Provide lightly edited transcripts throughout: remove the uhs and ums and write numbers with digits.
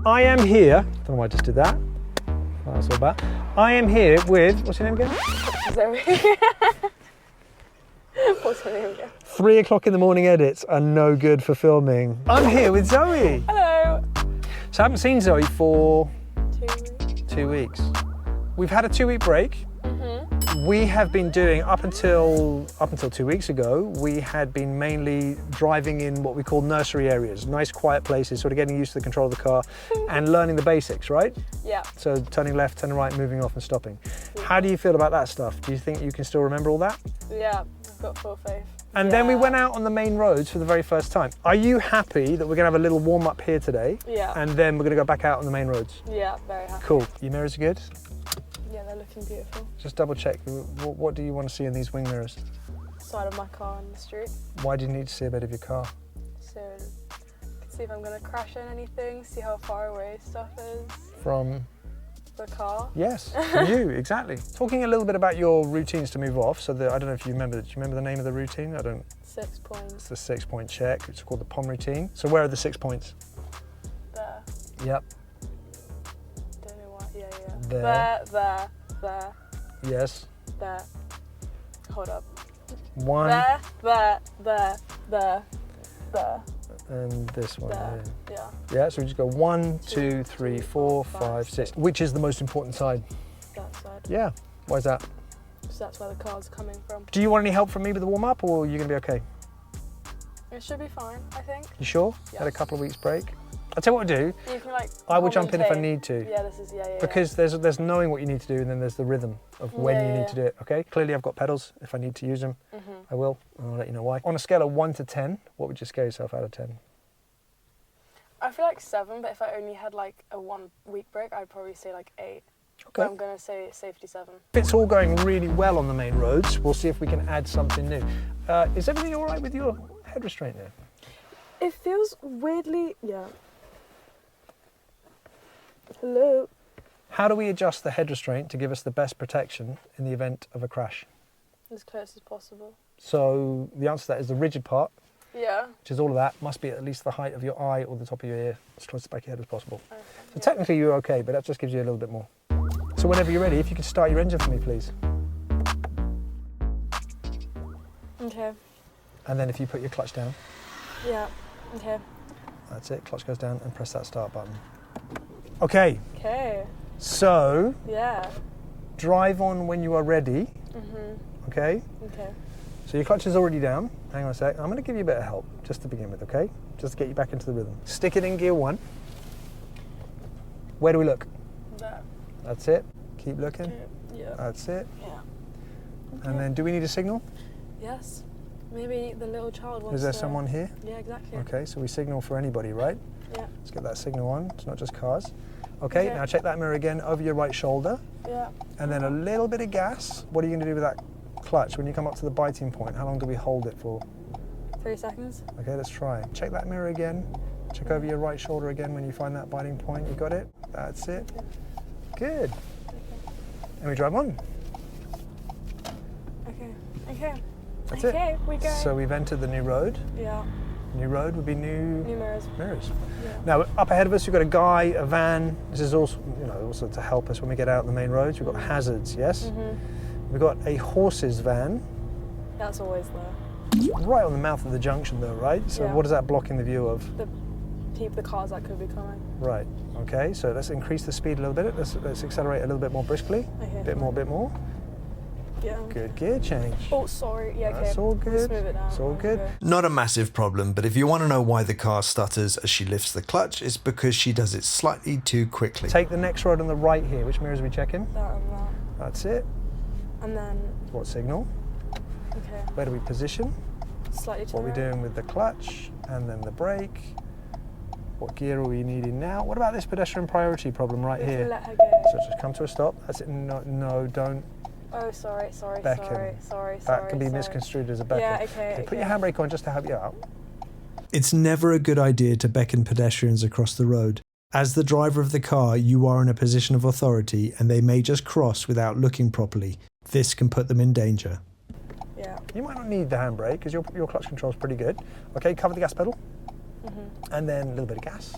I am here, don't know why I just did that. That's all about. I am here with, what's your name again? Zoe. What's her name again? 3 o'clock in the morning edits are no good for filming. I'm here with Zoe. Hello. So I haven't seen Zoe for 2 weeks. 2 weeks. We've had a 2-week break. We have been doing, up until 2 weeks ago, we had been mainly driving in what we call nursery areas, nice quiet places, sort of getting used to the control of the car and learning the basics, right? Yeah. So turning left, turning right, moving off and stopping. How do you feel about that stuff? Do you think you can still remember all that? Yeah, I've got full faith. And then we went out on the main roads for the very first time. Are you happy that we're gonna have a little warm up here today? Yeah. And then we're gonna go back out on the main roads? Yeah, very happy. Cool. Your mirrors are good? Yeah, they're looking beautiful. Just double check. What do you want to see in these wing mirrors? Side of my car on the street. Why do you need to see a bit of your car? So I can see if I'm going to crash in anything, see how far away stuff is. From? The car? Yes, from you, exactly. Talking a little bit about your routines to move off, so that, I don't know if you remember, do you remember the name of the routine? I don't. 6 points. It's the 6-point check. It's called the POM routine. So where are the 6 points? There. Yep. Don't know why. Yeah. There. There. Yes. There. Hold up. 1. There. And this one There. here. Yeah. Yeah, so we just go 1, 2, 3, 4, 5, 6. Which is the most important side? That side. Yeah. Why is that? So that's where the car's coming from. Do you want any help from me with the warm up, or are you going to be okay? It should be fine, I think. You sure? Yes. Had a couple of weeks break. I'll tell you what I'll do. You can like. I will jump in if I commentate. need to. Yeah, this is yeah. Because there's knowing what you need to do, and then there's the rhythm of when you need to do it, okay? Clearly I've got pedals. If I need to use them, I will, and I'll let you know why. On a scale of 1 to 10, what would you scale yourself out of 10? I feel like 7, but if I only had like a 1 week break, I'd probably say like 8. Okay. But I'm gonna say safety 7. If it's all going really well on the main roads, we'll see if we can add something new. Is everything all right with your head restraint there? It feels weirdly, yeah. Hello. How do we adjust the head restraint to give us the best protection in the event of a crash? As close as possible. So the answer to that is the rigid part, Yeah. which is all of that, must be at least the height of your eye or the top of your ear, as close to the back of your head as possible. Okay, So technically you're okay, but that just gives you a little bit more. So whenever you're ready, if you could start your engine for me, please. Okay. And then if you put your clutch down, Yeah. Okay. that's it, clutch goes down and press that start button. Okay, Okay. so Yeah. drive on when you are ready, okay? Okay. So your clutch is already down. Hang on a sec, I'm gonna give you a bit of help just to begin with, okay? Just to get you back into the rhythm. Stick it in gear 1. Where do we look? There. That's it, keep looking. Okay. Yeah. That's it. Yeah. And then do we need a signal? Yes. Maybe the little child wants Is there to... someone here? Yeah, exactly. Okay, so we signal for anybody, right? Yeah. Let's get that signal on, it's not just cars. Okay, Okay. now check that mirror again over your right shoulder, Yeah. and then a little bit of gas. What are you gonna do with that clutch when you come up to the biting point? How long do we hold it for? 3 seconds. Okay, let's try. Check that mirror again. Check over your right shoulder again when you find that biting point. You got it? That's it. Good. And we drive on. Okay. Okay. That's okay, it. we go. So we've entered the new road. Yeah. New road would be new Mirrors. mirrors. Yeah. Now up ahead of us, we've got a guy, a van. This is also, also to help us when we get out on the main roads. We've got hazards, yes. We've got a horses van. That's always there. Right on the mouth of the junction, though, right? So Yeah. what is that blocking the view of? The cars that could be coming. Right. Okay. So let's increase the speed a little bit. Let's accelerate a little bit more briskly. Okay. Bit more. Yeah. Good gear change. Oh, sorry. Yeah. Okay. That's all good. Let's move it down. It's all good. Okay. Not a massive problem, but if you want to know why the car stutters as she lifts the clutch, it's because she does it slightly too quickly. Take the next road on the right here. Which mirrors are we checking? That and that. That's it. And then. What signal? Okay. Where do we position? Slightly to What are we the right. doing with the clutch? And then the brake. What gear are we needing now? What about this pedestrian priority problem right We here? can let her go. So just come to a stop. That's it. No, don't Oh, sorry. beckon. Sorry. That can be misconstrued as a beckon. Yeah, okay. Put your handbrake on just to help you out. It's never a good idea to beckon pedestrians across the road. As the driver of the car, you are in a position of authority and they may just cross without looking properly. This can put them in danger. Yeah. You might not need the handbrake because your clutch control is pretty good. Okay, cover the gas pedal. And then a little bit of gas.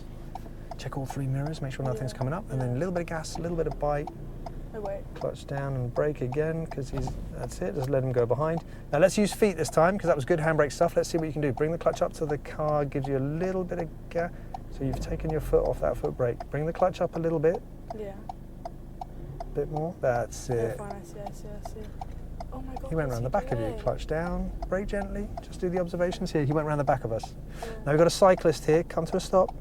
Check all 3 mirrors, make sure nothing's coming up, and then a little bit of gas, a little bit of bite. Oh wait. Clutch down and brake again, because that's it, just let him go behind. Now let's use feet this time, because that was good handbrake stuff. Let's see what you can do. Bring the clutch up to the car, gives you a little bit of gas. So you've taken your foot off that foot brake. Bring the clutch up a little bit. Yeah. A bit more, that's it. Oh, fine, I see. Oh my god. He went around the back of you, clutch down, brake gently, just do the observations here. He went around the back of us. Yeah. Now we've got a cyclist here, come to a stop.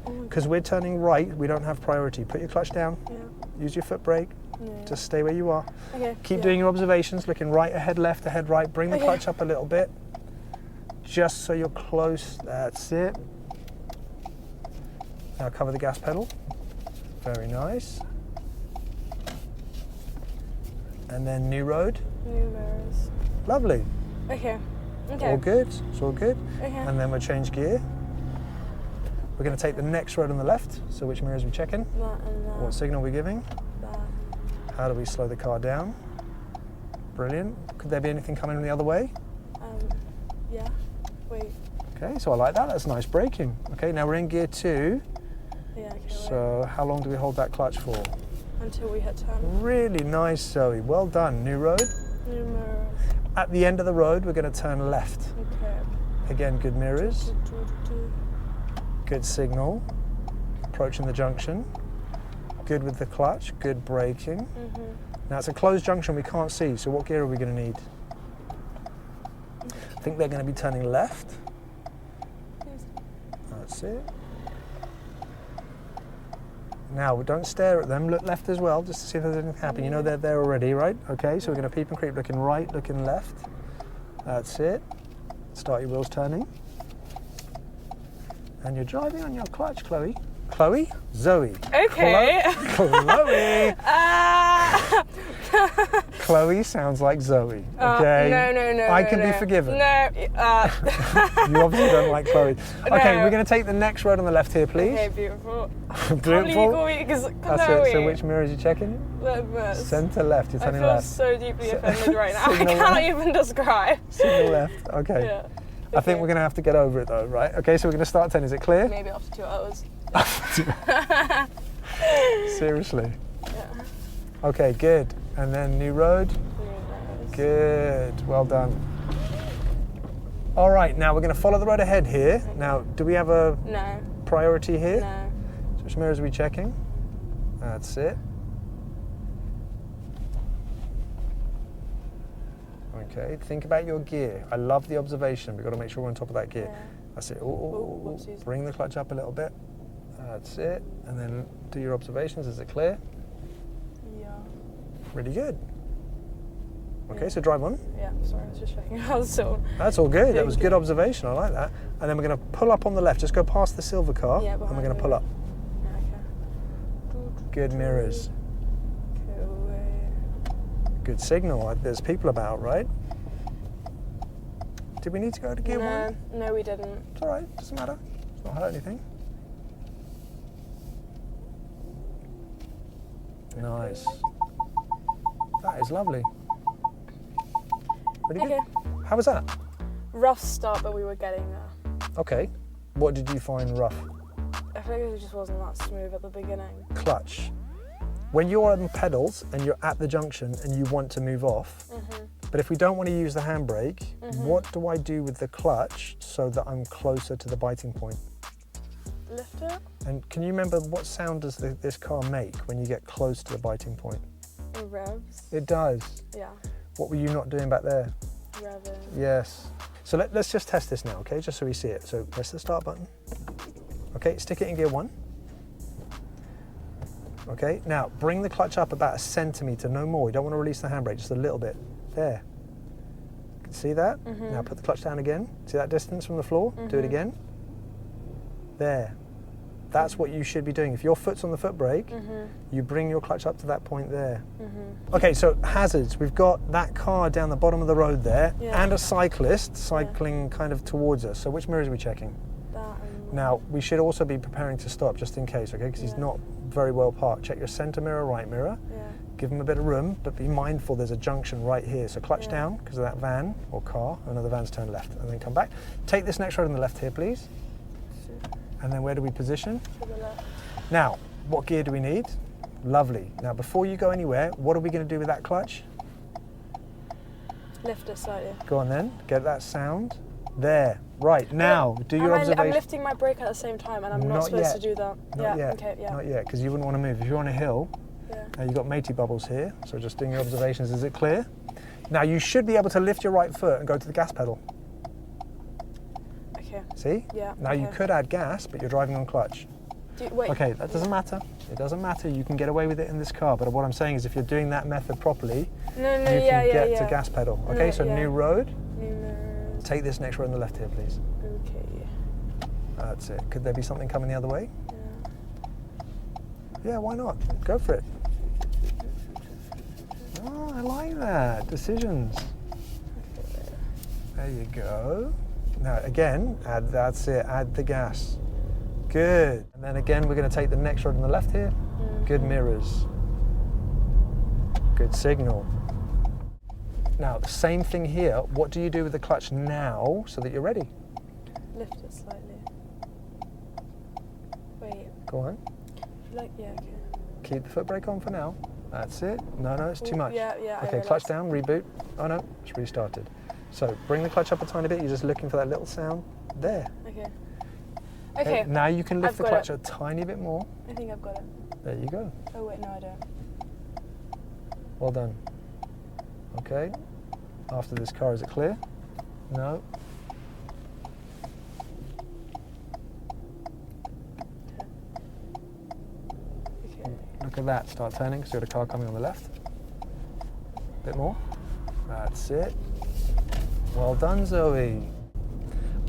Oh my Because we're turning right, we don't have priority. Put your clutch down, Yeah. use your foot brake, Yeah. just stay where you are. Okay. Keep doing your observations, looking right ahead, left ahead, right. Bring the clutch up a little bit, just so you're close. That's it. Now cover the gas pedal. Very nice. And then new road. New mirrors. Lovely. Okay. All good. It's all good. Okay. And then we'll change gear. We're going to take the next road on the left. So which mirrors are we checking? That and that. What signal are we giving? That. How do we slow the car down? Brilliant. Could there be anything coming the other way? Yeah. Wait. Okay, so I like that. That's nice braking. Okay, now we're in gear 2. Yeah. Okay. So how long do we hold that clutch for? Until we hit turn. Really nice, Zoe. Well done. New road. New mirrors. At the end of the road, we're going to turn left. Okay. Again, good mirrors. Good signal. Approaching the junction. Good with the clutch. Good braking. Now it's a closed junction we can't see, so what gear are we going to need? I think they're going to be turning left. That's it. Now, don't stare at them, look left as well, just to see if there's anything happening. You know they're there already, right? Okay, so we're going to peep and creep, looking right, looking left. That's it. Start your wheels turning. And you're driving on your clutch, Chloe. Chloe? Zoe. Okay. Chloe. Chloe sounds like Zoe. Okay. No. I can be forgiven. No. You obviously don't like Chloe. Okay, we're going to take the next road on the left here, please. Okay, beautiful. Beautiful. That's That's it. So which mirror are you checking? Centre left. You're I turning feel left. so deeply offended right now. I Signal cannot left. even describe. Signal left. Okay. Yeah. I think we're going to have to get over it though, right? Okay, so we're going to start 10. Is it clear? Maybe after 2 hours. Seriously. Yeah. Okay, good. And then new road. New mirrors. Good. Well done. All right, now we're going to follow the road ahead here. Now, do we have a No. priority here? No. So which mirrors are we checking? That's it. Okay, think about your gear. I love the observation. We've got to make sure we're on top of that gear. Yeah. That's it. Whoopsies. Bring the clutch up a little bit. That's it. And then do your observations. Is it clear? Yeah. Really good. Okay, Yeah. so drive on. Yeah, sorry, I was just checking. I was so. That's all good. That was good observation. I like that. And then we're going to pull up on the left. Just go past the silver car. Yeah, and we're behind going to me. pull up. Okay. Good mirrors. Good signal. There's people about, right? Did we need to go to gear 1? No, we didn't. It's all right. Doesn't matter. It's not hurt anything. Nice. That is lovely. Really good. Okay. How was that? Rough start, but we were getting there. Okay. What did you find rough? I feel like it just wasn't that smooth at the beginning. Clutch. When you're on pedals and you're at the junction and you want to move off, but if we don't want to use the handbrake, what do I do with the clutch so that I'm closer to the biting point? Lift it. And can you remember what sound does this car make when you get close to the biting point? It revs. It does. Yeah. What were you not doing back there? Revving. Yes. So let's just test this now, okay? Just so we see it. So press the start button. Okay, stick it in gear 1. Okay, now bring the clutch up about 1 centimetre, no more. You don't want to release the handbrake, just a little bit. There. See that? Now put the clutch down again. See that distance from the floor? Do it again. There. That's what you should be doing. If your foot's on the foot brake, you bring your clutch up to that point there. Okay, so hazards. We've got that car down the bottom of the road there and a cyclist cycling kind of towards us. So which mirrors are we checking? That and Now, we should also be preparing to stop just in case, okay? Because he's not very well parked. Check your centre mirror, right mirror. Give him a bit of room, but be mindful there's a junction right here. So clutch down because of that van or car. Another van's turned left and then come back. Take this next road on the left here, please. And then where do we position? To the left. Now, what gear do we need? Lovely. Now, before you go anywhere, what are we going to do with that clutch? Lift it slightly. Go on then, get that sound. There. Right, now, do your observation. I'm lifting my brake at the same time and I'm not supposed to do that. Not yet. Okay, yeah. Not yet, because you wouldn't want to move. If you're on a hill, you've got matey bubbles here, so just doing your observations. Is it clear? Now, you should be able to lift your right foot and go to the gas pedal. Okay. See? Yeah. Now, you could add gas, but you're driving on clutch. Wait. Okay, that doesn't matter. It doesn't matter. You can get away with it in this car, but what I'm saying is if you're doing that method properly, you can get to gas pedal. Okay, new road. Take this next road on the left here, please. Okay. That's it. Could there be something coming the other way? Yeah. Yeah, why not? Go for it. Oh, I like that. Decisions. There you go. Now again, that's it. Add the gas. Good. And then again, we're going to take the next road on the left here. Good mirrors. Good signal. Now, the same thing here. What do you do with the clutch now so that you're ready? Lift it slightly. Wait. Go on. Okay. Keep the foot brake on for now. That's it. No, it's too much. Yeah. Okay, clutch down, reboot. Oh no, it's restarted. So bring the clutch up a tiny bit. You're just looking for that little sound. There. Okay. Now you can lift the clutch a tiny bit more. I think I've got it. There you go. Oh wait, no I don't. Well done. Okay. After this car, is it clear? No. Okay. Look at that. Start turning because you've got a car coming on the left. A bit more. That's it. Well done, Zoe.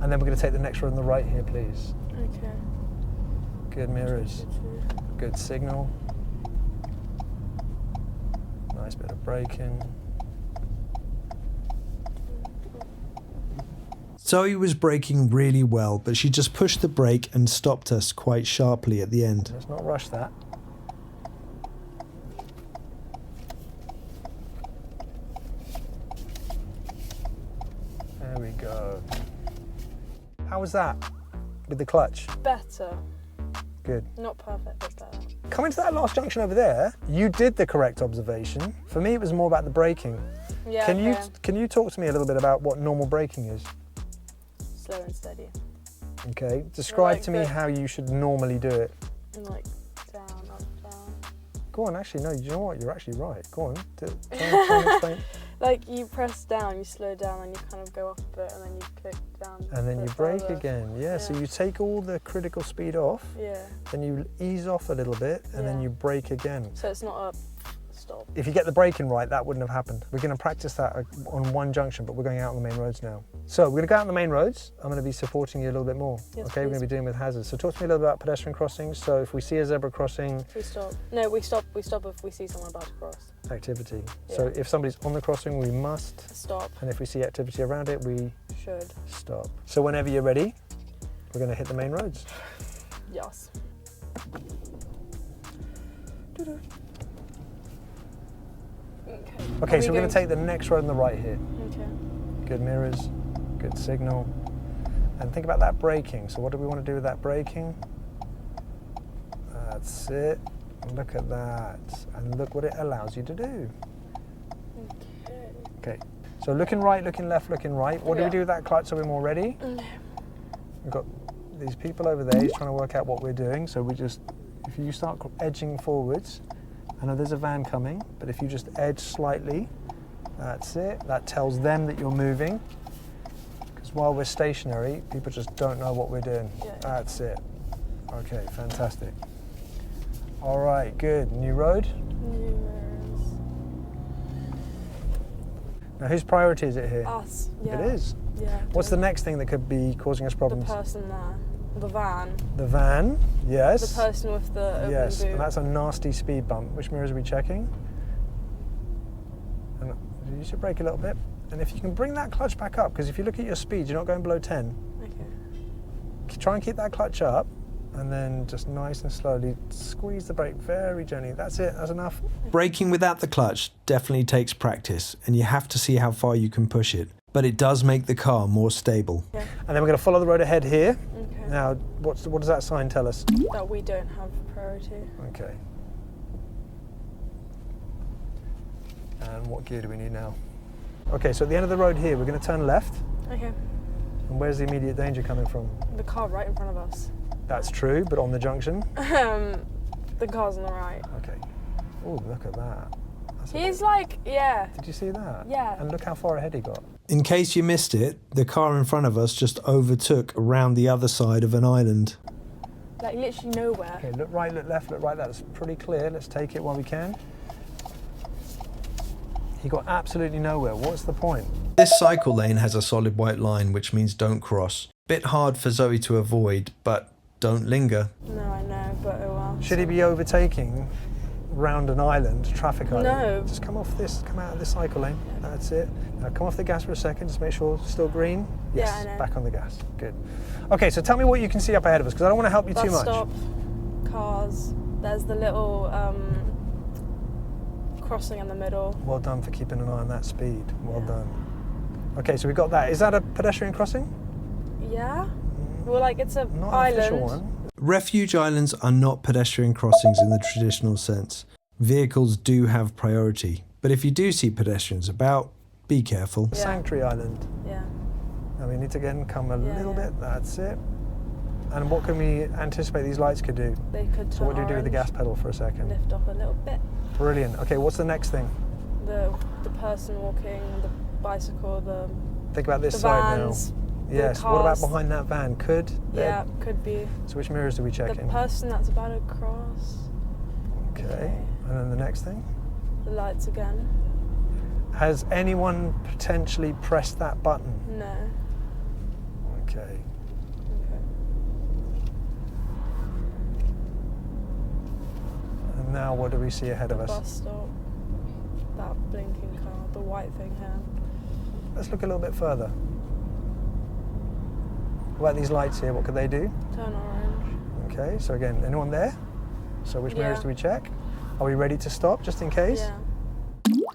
And then we're going to take the next road on the right here, please. Okay. Good mirrors. Good signal. Nice bit of braking. Zoe was braking really well, but she just pushed the brake and stopped us quite sharply at the end. Let's not rush that. There we go. How was that with the clutch? Better. Good. Not perfect, but better. Coming to that last junction over there, you did the correct observation. For me, it was more about the braking. Yeah. Can you talk to me a little bit about what normal braking is? Slow and steady. Okay. Describe to me how you should normally do it. Like down, up, down. Go on. Actually, no. You know what? You're actually right. Go on. Try and explain. Like you press down, you slow down, and you kind of go up a bit, and then you click down. And then you brake again. Yeah. So you take all the critical speed off. Yeah. Then you ease off a little bit, and then you brake again. So it's not a stop. If you get the braking right, that wouldn't have happened. We're going to practice that on one junction, but we're going out on the main roads now. So we're going to go out on the main roads. I'm going to be supporting you a little bit more. Yes, okay, we're going to be dealing with hazards. So talk to me a little bit about pedestrian crossings. So if we see a zebra crossing, we stop. No, we stop if we see someone about to cross. Activity. Yeah. So if somebody's on the crossing, we must stop. And if we see activity around it, we should stop. So whenever you're ready, we're going to hit the main roads. Yes. Okay, so we're going to take the next road on the right here. Okay. Good mirrors, good signal. And think about that braking. So what do we want to do with that braking? That's it. Look at that. And look what it allows you to do. Okay. So looking right, looking left, looking right. What do we do with that clutch so we're more ready? We've got these people over there. He's trying to work out what we're doing. So we just, if you start edging forwards, I know there's a van coming, but if you just edge slightly, that's it. That tells them that you're moving. Because while we're stationary, people just don't know what we're doing. Yeah. That's it. Okay, fantastic. All right, good. New road? Now, whose priority is it here? Us. Yeah. It is. Yeah. What's the next thing that could be causing us problems? The person there. The van. The van, yes. The person with the open yes, boot. and that's a nasty speed bump. Which mirrors are we checking? And you should brake a little bit. And if you can bring that clutch back up, because if you look at your speed, you're not going below 10. Okay. Try and keep that clutch up, and then just nice and slowly squeeze the brake very gently. That's it, that's enough. Braking without the clutch definitely takes practice, and you have to see how far you can push it. but it does make the car more stable. Yeah. And then we're going to follow the road ahead here. Okay. Now, what does that sign tell us? That we don't have priority. Okay. And what gear do we need now? Okay, so at the end of the road here, we're going to turn left. Okay. And where's the immediate danger coming from? The car right in front of us. That's true, but on the junction? The car's on the right. Okay. Oh, look at that. He's like, yeah. Did you see that? Yeah. And look how far ahead he got. In case you missed it, the car in front of us just overtook around the other side of an island. Like literally nowhere. Okay, look right, look left, look right. That's pretty clear. Let's take it while we can. He got absolutely nowhere. What's the point? This cycle lane has a solid white line, which means don't cross. Bit hard for Zoe to avoid, but don't linger. No, I know, but oh well. Should he be overtaking round an island, traffic island? No. Just come off this, come out of this cycle lane. That's it. Now come off the gas for a second, just make sure it's still green. Yes, Yeah, I know. back on the gas. Good. Okay, so tell me what you can see up ahead of us, because I don't want to help you Bus too much. stop, cars. There's the little crossing in the middle. Well done for keeping an eye on that speed. Well Yeah. done. Okay, so we got that. Is that a pedestrian crossing? Yeah. Well, like it's a Not an island. official one. Refuge islands are not pedestrian crossings in the traditional sense. Vehicles do have priority, but if you do see pedestrians about, be careful. Yeah. Sanctuary island. Yeah. Now we need to again come a Yeah, little yeah. bit. That's it. And what can we anticipate these lights could do? They could turn So what do you do with the gas orange, pedal for a second? lift up a little bit. Brilliant. Okay, what's the next thing? The person walking, the bicycle, the Think about this the side vans. now. the Yes. What about cars. behind that van? Could? Yeah, could be. So which mirrors do we check The in? person that's about to cross. Okay. And then the next thing? The lights again. Has anyone potentially pressed that button? No. Okay. Okay. And now what do we see ahead of us? Bus stop. That blinking car, the white thing here. Let's look a little bit further. What about these lights here? What could they do? Turn orange. Okay, so again, anyone there? So which mirrors Yeah. do we check? Are we ready to stop just in case? Yeah.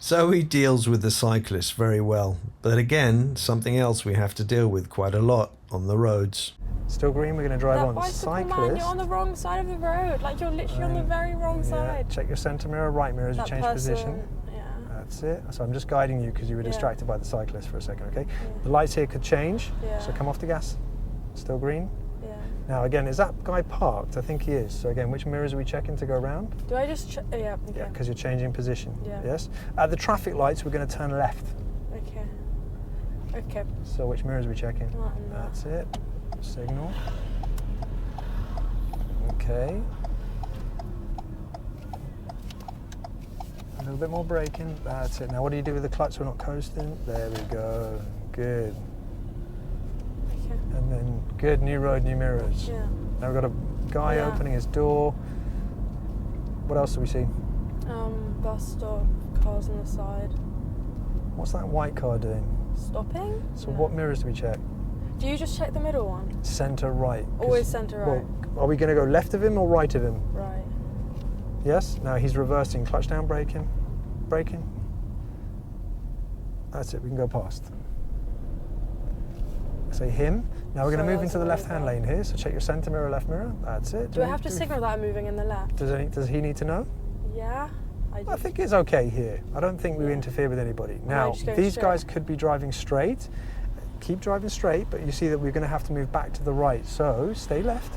Zoe deals with the cyclists very well, but again, something else we have to deal with quite a lot on the roads. Still green, we're going to drive That on. bicycle man, Cyclist. you're on the wrong side of the road. Like you're literally on the very wrong Yeah, side. check your centre mirror, right mirror as you That change person, position. yeah. That's it. So I'm just guiding you because you were Yeah. distracted by the cyclist for a second, okay? Yeah. The lights here could change, Yeah. so come off the gas. Still green. Yeah. Now again, is that guy parked? I think he is. So again, which mirrors are we checking to go round? Do I just yeah, okay. Yeah, because you're changing position. Yeah. Yes. At the traffic lights, we're going to turn left. Okay. Okay. So which mirrors are we checking? That and that. That's it. Signal. Okay. A little bit more braking. That's it. Now what do you do with the clutch so we're not coasting? There we go. Good. Okay. And then good, new road, new mirrors. Yeah. Now we've got a guy Yeah. opening his door. What else do we see? Bus stop, cars on the side. What's that white car doing? Stopping? So No. what mirrors do we check? Do you just check the middle one? Centre right. 'Cause- Always centre right. Well, are we going to go left of him or right of him? Right. Yes. Now he's reversing. Clutch down, braking. Braking. That's it. We can go past. Say him. Now we're going Sorry, to move that's into the really left-hand bad. lane here. So check your centre mirror, left mirror. That's it. Do I have to signal that I'm moving in the left? Does he need to know? Yeah. I think it's okay here. I don't think we Yeah. interfere with anybody. Am I Now, just going these straight? guys could be driving straight. Keep driving straight, but you see that we're going to have to move back to the right. So stay left.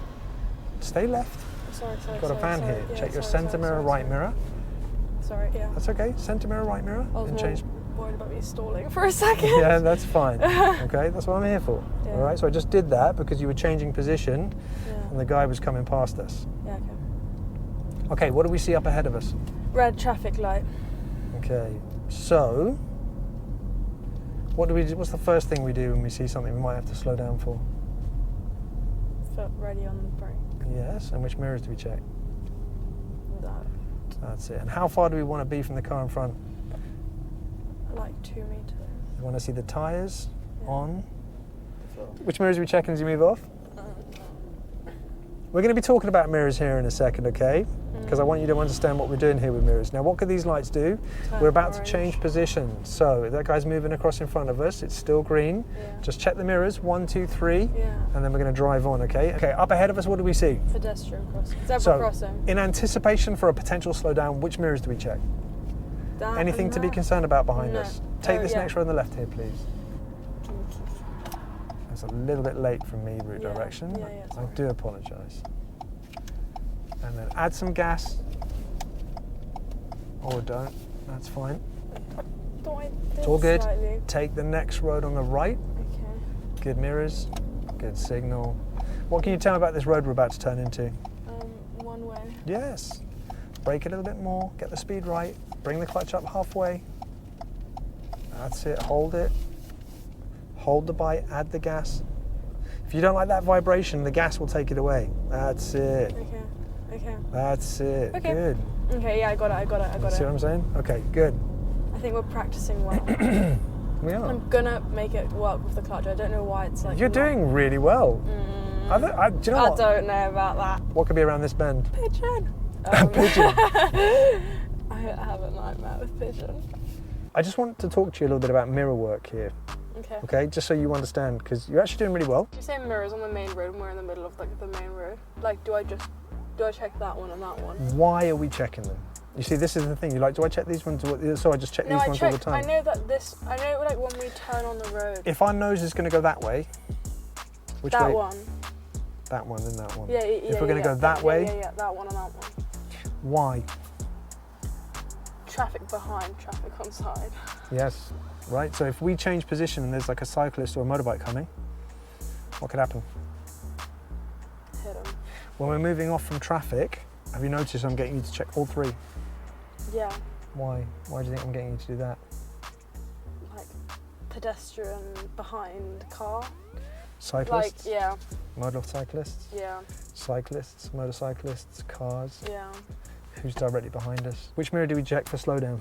Stay left. Sorry. Got a van here. Yeah, Check your sorry, centre sorry, mirror, sorry, right sorry. mirror. Sorry, yeah. That's okay. Centre mirror, right mirror. I was And more change. worried about me stalling for a second. Yeah, that's fine. Okay, that's what I'm here for. Yeah. All right, so I just did that because you were changing position Yeah. and the guy was coming past us. Yeah, okay. Okay, what do we see up ahead of us? Red traffic light. Okay, so what do we do? What's the first thing we do when we see something we might have to slow down for? Foot ready on the brake. Yes, and which mirrors do we check? That. That's it. And how far do we want to be from the car in front? Like 2 meters. We want to see the tyres Yeah. on. Floor. Which mirrors are we checking as you move off? We're going to be talking about mirrors here in a second, okay? because I want you to understand what we're doing here with mirrors. Now, what could these lights do? We're about to change position. So that guy's moving across in front of us. It's still green. Yeah. Just check the mirrors, 1, 2, 3, Yeah. and then we're going to drive on, okay? Okay, up ahead of us, what do we see? Pedestrian crossing. Zebra So, crossing. in anticipation for a potential slowdown, which mirrors do we check? That Anything and to be that. concerned about behind No. us? Take this yeah. next row on the left here, please. It's a little bit late from me, route Yeah. direction. Yeah, yeah, I sorry. do apologise. And then add some gas. Or don't, that's fine. It's all good. Slightly. Take the next road on the right. Okay. Good mirrors, good signal. What can you tell me about this road we're about to turn into? One way. Yes. Brake a little bit more, get the speed right, bring the clutch up halfway. That's it, hold it. Hold the bite, add the gas. If you don't like that vibration, the gas will take it away. That's it. Okay. Okay. That's it. Okay. Good. Okay, yeah, I got it. See what I'm saying? Okay, good. I think we're practicing well. We are. I'm gonna make it work with the clutch. I don't know why it's like. You're not- doing really well. Do you know I what? don't know about that. What could be around this bend? Pigeon. Pigeon. I have a nightmare with pigeon. I just want to talk to you a little bit about mirror work here. Okay. Okay, just so you understand, because you're actually doing really well. You say mirrors on the main road, and we're in the middle of like the main road. Like, do I check that one and that one? Why are we checking them? You see, this is the thing. You're like, do I check these ones? So I just check these ones all the time. I know that I know like when we turn on the road. If our nose is going to go that way, which way? That one. That one and that one. Yeah, yeah. If we're going to go that way, Yeah, that one and that one. why? Traffic behind, traffic on side. Yes, right. So if we change position and there's like a cyclist or a motorbike coming, what could happen? Hit 'em. When we're moving off from traffic, have you noticed I'm getting you to check all three? Yeah. Why? Why do you think I'm getting you to do that? Like pedestrian behind car. Cyclists, Like, yeah, motorcyclists, yeah, cyclists, motorcyclists, cars. yeah. Who's directly behind us? Which mirror do we check for slowdown?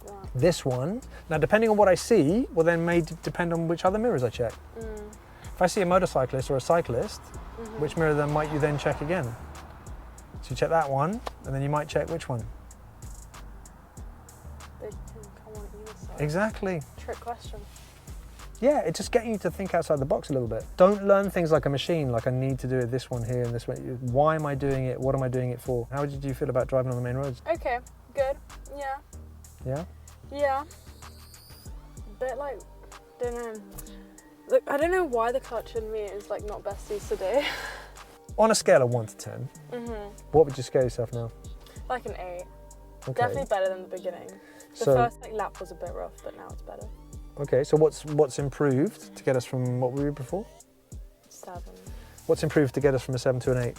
That. This one. Now, depending on what I see, will then may depend on which other mirrors I check. If I see a motorcyclist or a cyclist, which mirror then might you then check again? So you check that one, and then you might check which one? They can come on either side. Exactly. Trick question. Yeah, it's just getting you to think outside the box a little bit. Don't learn things like a machine, like I need to do it this one here and this one. Why am I doing it? What am I doing it for? How did you feel about driving on the main roads? Okay, good. Yeah, Yeah? yeah. But like, don't know. Look, I don't know why the clutch in me is like not besties today. On a scale of 1 to 10, what would you scale yourself now? Like an 8. Okay. Definitely better than the beginning. The So- first like lap was a bit rough, but now it's better. Okay, so what's improved to get us from what we were before? 7. What's improved to get us from a 7 to an 8?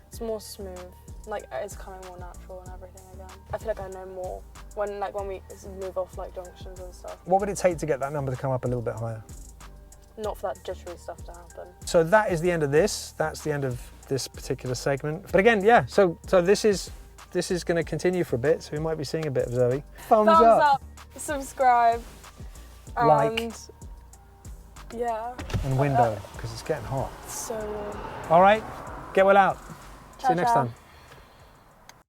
It's more smooth. Like it's coming more natural and everything again. I feel like I know more when we move off like junctions and stuff. What would it take to get that number to come up a little bit higher? Not for that jittery stuff to happen. So that is the end of this. That's the end of this particular segment. But again, yeah, so this is going to continue for a bit, so we might be seeing a bit of Zoe. Thumbs up. Subscribe. Like. And yeah. And window, because it's getting hot. So warm. All right, get well out. See Ciao, you next ciao. time.